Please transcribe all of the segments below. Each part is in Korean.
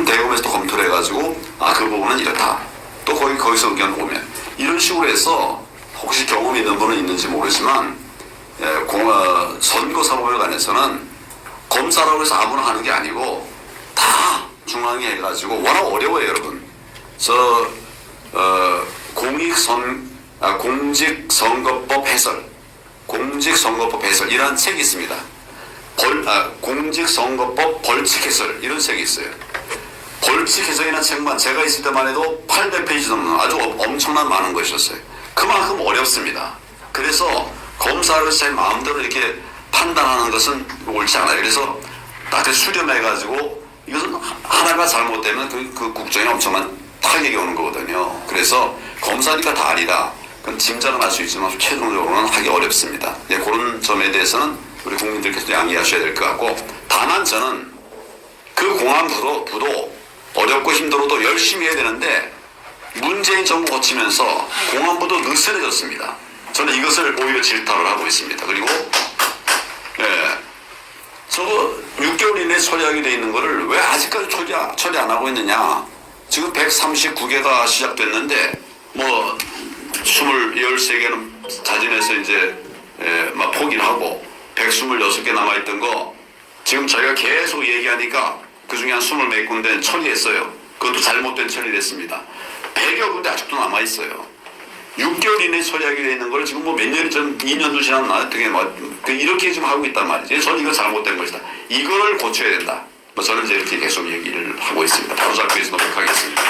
대검에서 또 검토를 해가지고 그 부분은 이렇다. 또 거기서 의견 보면 이런 식으로 해서 혹시 경험이 있는 분은 있는지 모르지만 선거사법에 관해서는 검사라고 해서 아무나 하는 게 아니고 다 중앙에 해가지고 워낙 어려워요, 여러분. 공직선거법 해설, 공직선거법 해설이라는 책이 있습니다. 공직선거법 벌칙 해설 이런 책이 있어요. 벌칙 해설이라는 책만 제가 있을 때만 해도 800페이지 넘는 아주 엄청난 많은 것이었어요. 그만큼 어렵습니다. 그래서 검사를 제 마음대로 이렇게 판단하는 것은 옳지 않아요. 그래서 다들 수렴해가지고 이것은 하나가 잘못되면 그 국정에 엄청난 타격이 오는 거거든요. 그래서 검사니까 다 아니다. 그건 짐작은 할 수 있지만 최종적으로는 하기 어렵습니다. 그런 점에 대해서는 우리 국민들께서 양해하셔야 될 것 같고, 다만 저는 그 공안부도 어렵고 힘들어도 열심히 해야 되는데 문재인 정부 거치면서 공안부도 느슨해졌습니다. 저는 이것을 오히려 질타를 하고 있습니다. 그리고 저거 6개월 이내에 처리하게 돼 있는 거를 왜 아직까지 처리 안 하고 있느냐. 지금 139개가 시작됐는데 뭐 13개는 자진해서 이제 막 포기를 하고 126개 남아있던 거 지금 저희가 계속 얘기하니까 그 중에 한 20몇 군데는 처리했어요. 그것도 잘못된 처리를 했습니다. 100여 군데 아직도 남아있어요. 6개월 이내에 처리하게 되어 있는 걸 지금 뭐 몇 년이 전 2년도 지났나 어떻게 이렇게 지금 하고 있단 말이죠. 저는 이거 잘못된 것이다. 이걸 고쳐야 된다. 뭐 저는 이제 이렇게 계속 얘기를 하고 있습니다. 바로잡기 위해서 노력하겠습니다.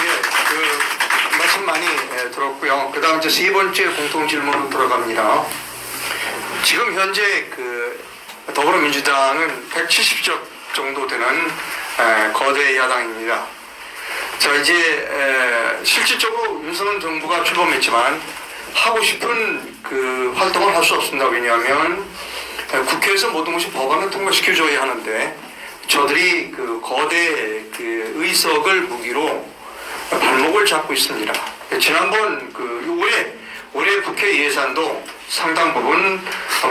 예, 말씀 많이 들었고요. 그 다음 이제 세 번째 공통 질문으로 들어갑니다. 지금 현재 더불어민주당은 170석 정도 되는 거대 야당입니다. 자, 이제 실질적으로 윤석열 정부가 출범했지만 하고 싶은 활동을 할 수 없습니다. 왜냐하면 국회에서 모든 것이 법안을 통과시켜줘야 하는데 저들이 거대 의석을 무기로 발목을 잡고 있습니다. 지난번 올해 국회 예산도 상당 부분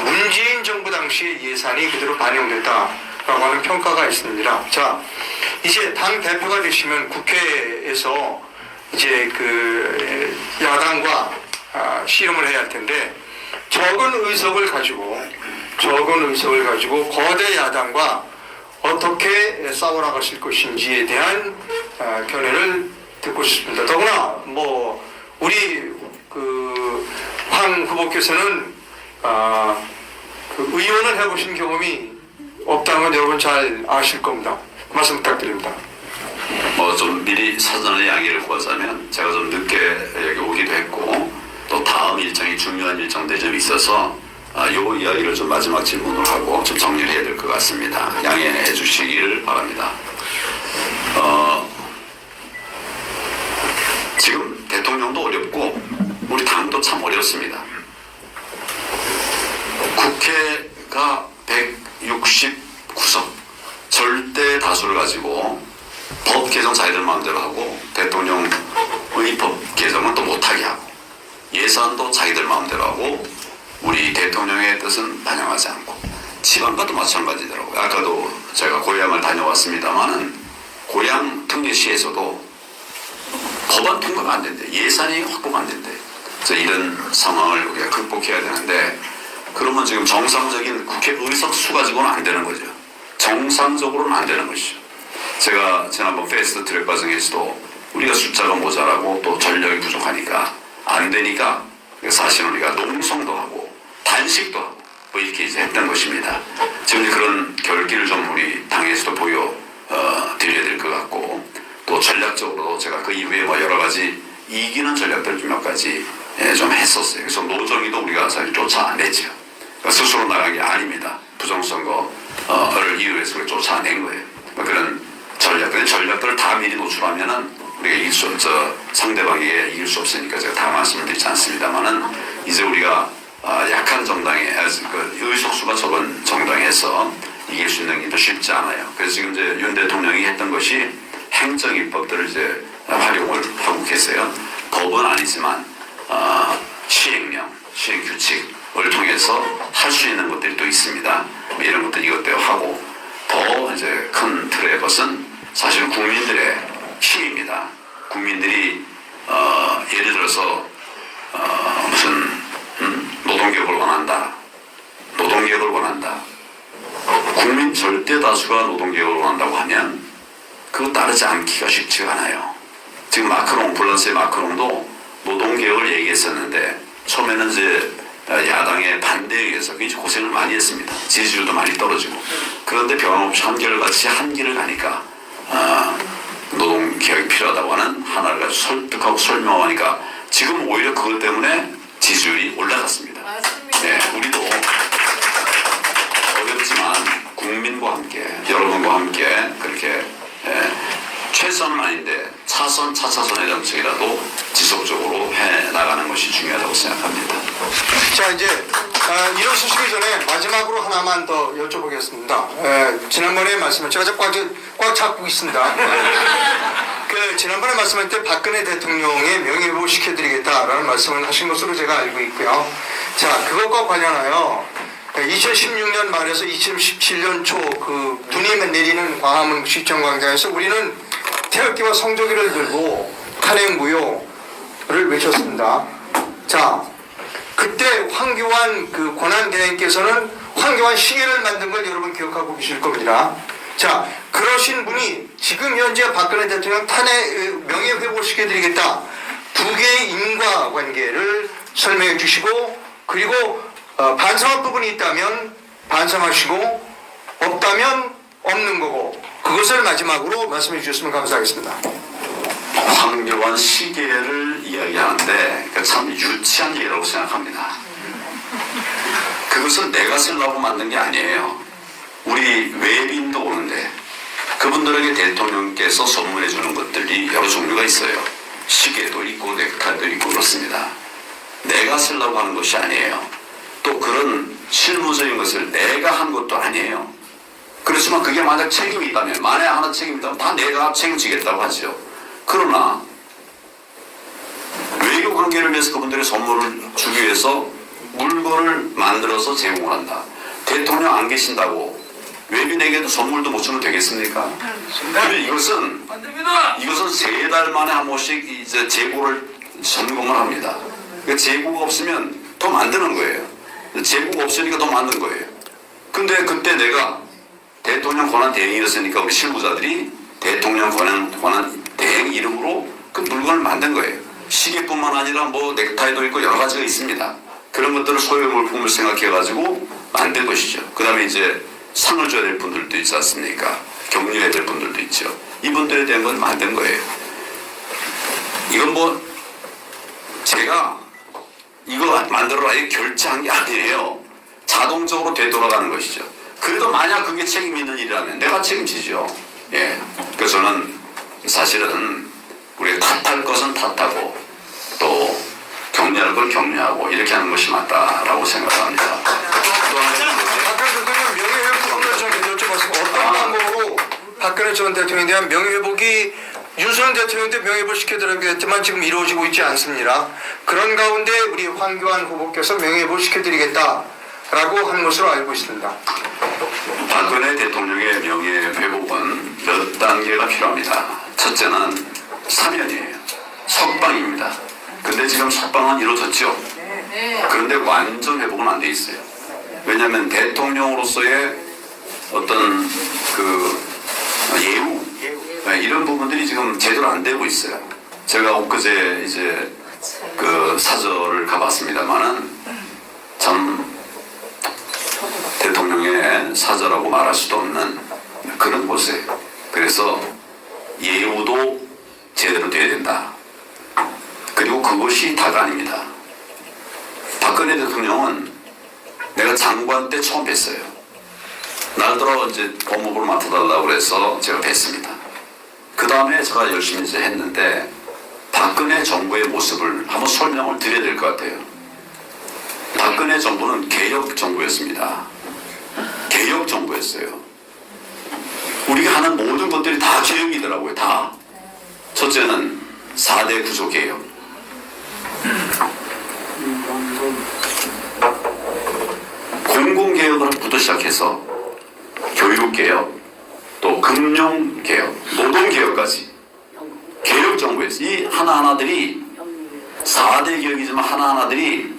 문재인 정부 당시의 예산이 그대로 반영됐다라고 하는 평가가 있습니다. 자, 이제 당 대표가 되시면 국회에서 이제 야당과 씨름을 해야 할 텐데 적은 의석을 가지고 거대 야당과 어떻게 싸워나가실 것인지에 대한 견해를 듣고 싶습니다. 더구나 우리 황 후보께서는 의원을 해보신 경험이 없다는 건 여러분 잘 아실 겁니다. 말씀 부탁드립니다. 좀 미리 사전에 양해를 구하자면 제가 좀 늦게 여기 오기도 했고 또 다음 일정이 중요한 일정 대접이 있어서 요 이야기를 좀 마지막 질문을 하고 좀 정리를 해야 될 것 같습니다. 양해해 주시기를 바랍니다. 지금 대통령도 어렵고 우리 당도 참 어렵습니다. 국회가 169석 절대 다수를 가지고 법 개정 자기들 마음대로 하고 대통령의 법 개정은 또 못하게 하고 예산도 자기들 마음대로 하고 우리 대통령의 뜻은 반영하지 않고 지방과도 마찬가지더라고요. 아까도 제가 고향을 다녀왔습니다만은 고향 특례시에서도 법안 통과가 안 된대. 예산이 확보가 안 된대. 그래서 이런 상황을 우리가 극복해야 되는데 그러면 지금 정상적인 국회 의석 수 가지고는 안 되는 거죠. 정상적으로는 안 되는 것이죠. 제가 지난번 패스트 트랙 과정에서도 우리가 숫자가 모자라고 또 전력이 부족하니까 안 되니까 사실 우리가 농성도 하고 단식도 하고 뭐 이렇게 이제 했던 것입니다. 지금 그런 결기를 좀 우리 당에서도 드려야 될 것 같고 또 전략적으로 제가 그 이후에 여러 가지 이기는 전략들 몇 가지 좀 했었어요. 그래서 노정의도 우리가 사실 쫓아냈죠. 스스로 나간 게 아닙니다. 부정선거를 이유해서 쫓아낸 거예요. 그런 전략들을 다 미리 노출하면은 우리가 상대방에게 이길 수 없으니까 제가 다 말씀을 드리지 않습니다만은 이제 우리가 약한 정당에 의석수가 적은 정당에서 이길 수 있는 게 더 쉽지 않아요. 그래서 지금 이제 윤 대통령이 했던 것이 행정 입법들을 이제 활용을 하고 계세요. 법은 아니지만 시행령, 시행규칙을 통해서 할 수 있는 것들이 또 있습니다. 이런 것들 이것대로 하고 더 이제 큰 틀의 것은 사실 국민들의 힘입니다. 국민들이 예를 들어서 무슨 노동개혁을 원한다. 노동개혁을 원한다. 국민 절대 다수가 노동개혁을 원한다고 하면 그거 따르지 않기가 쉽지가 않아요. 지금 프랑스의 마크롱도 노동개혁을 얘기했었는데 처음에는 이제 야당의 반대에 의해서 굉장히 고생을 많이 했습니다. 지지율도 많이 떨어지고. 그런데 변함없이 한결같이 한 길을 가니까 노동개혁이 필요하다고 하는 하나를 가지고 설득하고 설명하니까 지금 오히려 그것 때문에 지지율이 올라갔습니다. 맞습니다. 네, 우리도 어렵지만 국민과 함께 여러분과 함께 그렇게 최선은 아닌데 차선 차차선의 정책이라도 지속적으로 해나가는 것이 중요하다고 생각합니다. 자, 이제 일어서시기 전에 마지막으로 하나만 더 여쭤보겠습니다. 지난번에 말씀을 제가 꽉 잡고 있습니다. 지난번에 말씀할 때 박근혜 대통령의 명예회복 시켜드리겠다라는 말씀을 하신 것으로 제가 알고 있고요. 자, 그것과 관련하여 2016년 말에서 2017년 초 눈이 내리는 광화문 시청광장에서 우리는 태극기와 성조기를 들고 탄핵무효를 외쳤습니다. 자, 그때 황교안 권한대행께서는 황교안 시계를 만든 걸 여러분 기억하고 계실 겁니다. 자, 그러신 분이 지금 현재 박근혜 대통령 탄핵 명예회복을 시켜드리겠다. 두 개의 인과관계를 설명해 주시고, 그리고 반성할 부분이 있다면 반성하시고 없다면 없는 거고, 그것을 마지막으로 말씀해 주셨으면 감사하겠습니다. 황교안 시계를 이야기하는데 참 유치한 예라고 생각합니다. 그것은 내가 쓰려고 만든 게 아니에요. 우리 외빈도 오는데 그분들에게 대통령께서 선물해 주는 것들이 여러 종류가 있어요. 시계도 있고 넥타이도 있고 그렇습니다. 내가 쓰려고 하는 것이 아니에요. 또 그런 실무적인 것을 내가 한 것도 아니에요. 그렇지만 그게 만약 책임이 있다면, 만에 하나 책임이 있다면 다 내가 책임지겠다고 하죠. 그러나 외교 관계를 위해서 그분들의 선물을 주기 위해서 물건을 만들어서 제공을 한다. 대통령 안 계신다고 외빈에게도 선물도 못 주면 되겠습니까? 근데 이것은 3달 만에 한 번씩 이제 재고를 점검을 합니다. 그 재고가 없으면 더 만드는 거예요. 재고가 없으니까 더 만든 거예요. 근데 그때 내가 대통령 권한 대행이었으니까 우리 실무자들이 대통령 권한 대행 이름으로 그 물건을 만든 거예요. 시계뿐만 아니라 넥타이도 있고 여러 가지가 있습니다. 그런 것들을 소유 물품을 생각해가지고 만든 것이죠. 그 다음에 이제 상을 줘야 될 분들도 있지 않습니까? 격려해야 될 분들도 있죠. 이분들에 대한 건 만든 거예요. 이건 제가 이거 만들어라 결제한 게 아니에요. 자동적으로 되돌아가는 것이죠. 그래도 만약 그게 책임 있는 일이라면 내가 책임지죠. 예. 그래서 저는 사실은 우리가 탓할 것은 탓하고 또 격려할 걸 격려하고 이렇게 하는 것이 맞다라고 생각합니다. 또 하나는 박근혜 대통령 명예회복을 좀 여쭤봤습니다. 어떤 방법으로 박근혜 전 대통령에 대한 명예회복이 윤석열 대통령한테 명예회복 시켜드리겠지만 지금 이루어지고 있지 않습니다. 그런 가운데 우리 황교안 후보께서 명예회복 시켜드리겠다라고 하는 것으로 알고 있습니다. 박근혜 대통령의 명예회복은 몇 단계가 필요합니다. 첫째는 사면이에요. 석방입니다. 근데 지금 석방은 이루어졌죠. 그런데 완전 회복은 안 돼 있어요. 왜냐하면 대통령으로서의 어떤 예우 이런 부분들이 지금 제대로 안 되고 있어요. 제가 엊그제 이제 사저를 가봤습니다만은 참 대통령의 사저라고 말할 수도 없는 그런 곳이에요. 그래서 예우도 제대로 돼야 된다. 그리고 그것이 다가 아닙니다. 박근혜 대통령은 내가 장관 때 처음 뵀어요. 나더러 이제 법무부를 맡아달라고 그래서 제가 뵀습니다. 그 다음에 제가 열심히 이제 했는데 박근혜 정부의 모습을 한번 설명을 드려야 될 것 같아요. 박근혜 정부는 개혁 정부였습니다. 개혁 정부였어요. 우리가 하는 모든 것들이 다 개혁이더라고요. 다. 첫째는 4대 구조 개혁. 공공개혁부터 시작해서 교육개혁, 또 금융개혁, 있어요. 이 하나하나들이 4대 기업이지만 하나하나들이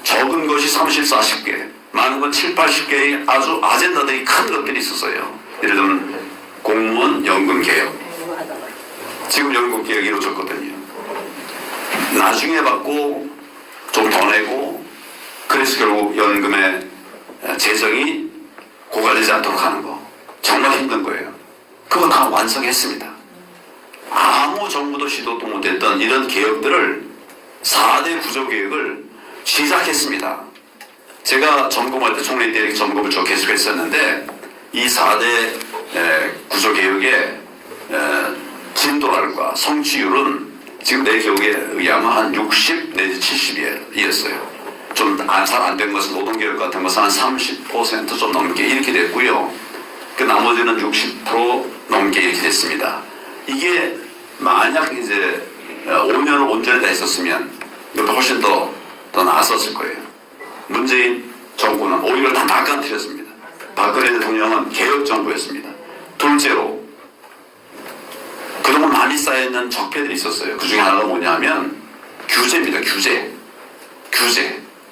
적은 것이 30, 40개, 많은 건 7, 80개의 아주 아젠다들이 큰 것들이 있었어요. 예를 들면 공무원 연금 개혁. 지금 연금 개혁이 이루어졌거든요. 나중에 받고 좀 더 내고 그래서 결국 연금의 재정이 고갈되지 않도록 하는 거. 정말 힘든 거예요. 그거 다 완성했습니다. 아무 정부도 시도도 못했던 이런 개혁들을 4대 구조개혁을 시작했습니다. 제가 점검할 때 총리 때 점검을 쭉 계속했었는데 이 4대 구조개혁의 진도랄까 성취율은 지금 내 기억에 의하면 한 60 내지 70이었어요. 좀 잘 안 된 것은 노동개혁 같은 것은 한 30% 좀 넘게 이렇게 됐고요. 그 나머지는 60% 넘게 이렇게 됐습니다. 이게 만약 이제 5년을 온전히 다 했었으면 이것도 훨씬 더 나았었을 거예요. 문재인 정부는 오히려 다 낙관틀렸습니다. 박근혜 대통령은 개혁 정부였습니다. 둘째로 그동안 많이 쌓여있는 적폐들이 있었어요. 그 중에 하나가 뭐냐면 규제입니다. 규제.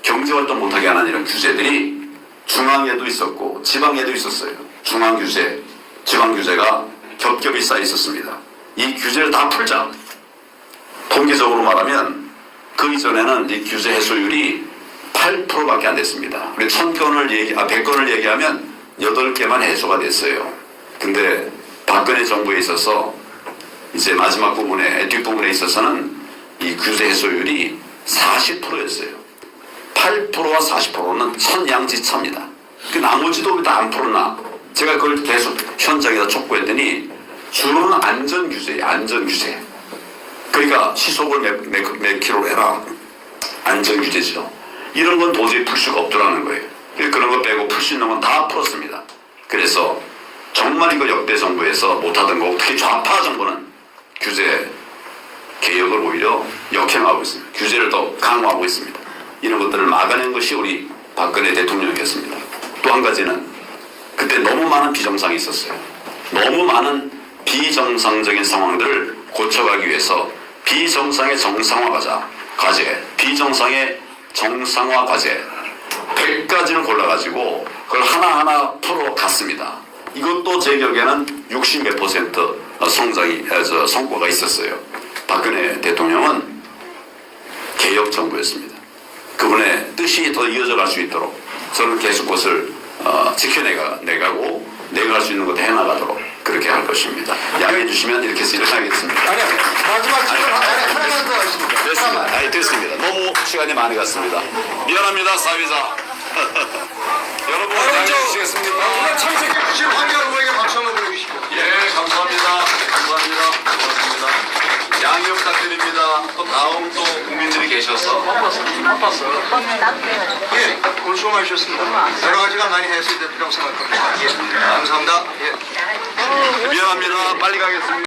경제활동 못하게 하는 이런 규제들이 중앙에도 있었고 지방에도 있었어요. 중앙규제, 지방규제가 겹겹이 쌓여 있었습니다. 이 규제를 다 풀자. 통계적으로 말하면 그 이전에는 이 규제 해소율이 8%밖에 안 됐습니다. 우리 100건을 얘기하면 8개만 해소가 됐어요. 근데 박근혜 정부에 있어서 이제 마지막 부분에, 뒷부분에 있어서는 이 규제 해소율이 40%였어요. 8%와 40%는 천양지차입니다. 그 나머지도 왜 다 안 풀었나? 제가 그걸 계속 현장에다 촉구했더니 주로는 안전규제예요. 안전규제. 그러니까 시속을 몇 킬로 해라. 안전규제죠. 이런 건 도저히 풀 수가 없더라는 거예요. 그런 거 빼고 풀 수 있는 건 다 풀었습니다. 그래서 정말 이거 역대 정부에서 못하던 거고 특히 좌파 정부는 규제 개혁을 오히려 역행하고 있습니다. 규제를 더 강화하고 있습니다. 이런 것들을 막아낸 것이 우리 박근혜 대통령이었습니다. 또 한 가지는 그때 너무 많은 비정상이 있었어요. 너무 많은 비정상적인 상황들을 고쳐가기 위해서 비정상의 정상화 과제, 비정상의 정상화 과제 100가지를 골라가지고 그걸 하나하나 풀어갔습니다. 이것도 제 기억에는 60몇 퍼센트 성과가 있었어요. 박근혜 대통령은 개혁 정부였습니다. 그분의 뜻이 더 이어져 갈 수 있도록 저는 계속 그것을 지켜내가고 내가 할 수 있는 것도 해나가도록 그렇게 할 것입니다. 양해해 주시면 이렇게 해서 일어나겠습니다. 아니요. 마지막 질문 하나만 더 하겠습니다. 됐습니다. 아니, 됐습니다. 너무 시간이 많이 갔습니다. 미안합니다, 사회자. 여러분, 양해해 주시겠습니까? 오늘 참석해 주신 황교 후보에게 박수 한번 보내주시죠. 예, 감사합니다. 고맙습니다. 양해 부탁드립니다. 또 다음 또 국민들이 계셔서. 바빴어요. 예, 오늘 수고 많으셨습니다. 여러 가지가 많이 해소될 필요라고 생각합니다. 예, 감사합니다. 예. 미안합니다. 빨리 가겠습니다.